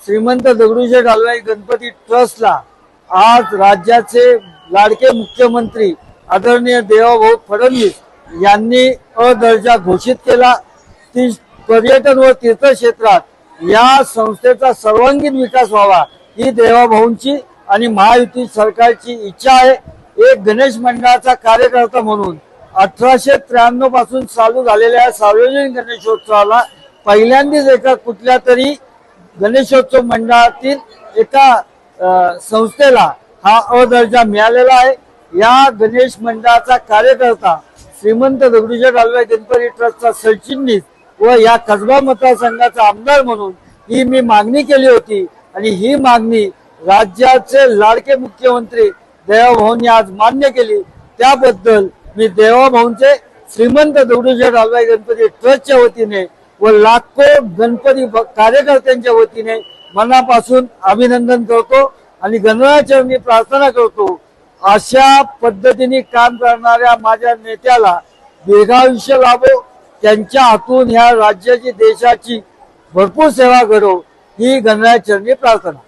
श्रीमंत दगडूशेठ हलवाई गणपती ट्रस्टला आज राज्याचे लाडके मुख्यमंत्री आदरणीय देवाभाऊ फडणवीस यांनी अ दर्जा घोषित केला। ती पर्यटन व तीर्थक्षेत्रात या संस्थेचा सर्वांगीण विकास व्हावा ही देवाभाऊंची आणि महायुती सरकारची इच्छा आहे। एक गणेश मंडळाचा कार्यकर्ता म्हणून 1893 पासून चालू झालेल्या सार्वजनिक गणेशोत्सवाला पहिल्यांदाच एका कुठल्या तरी गणेशोत्सव मंडळातील एका संस्थेला हा अ दर्जा मिळालेला आहे। या गणेश मंडळाचा कार्यकर्ता श्रीमंत दगडूशेठ हलवाई गणपती ट्रस्टचा सरचिटणीस व या कसबा मतदारसंघाचा आमदार म्हणून ही मी मागणी केली होती आणि ही मागणी राज्याचे लाडके मुख्यमंत्री देवाभाऊंनी आज मान्य केली। त्याबद्दल मी देवाभाऊंचे श्रीमंत दगडूशेठ हलवाई गणपती ट्रस्टच्या वतीने व लाखो गणपती कार्यकर्त्यांच्या वतीने मनापासून अभिनंदन करतो आणि गणरायाचरणी प्रार्थना करतो अशा पद्धतीने काम करणाऱ्या माझ्या नेत्याला दीर्घायुष्य लाभो, त्यांच्या हातून ह्या राज्याची देशाची भरपूर सेवा घडो ही गणरायाचरणी प्रार्थना।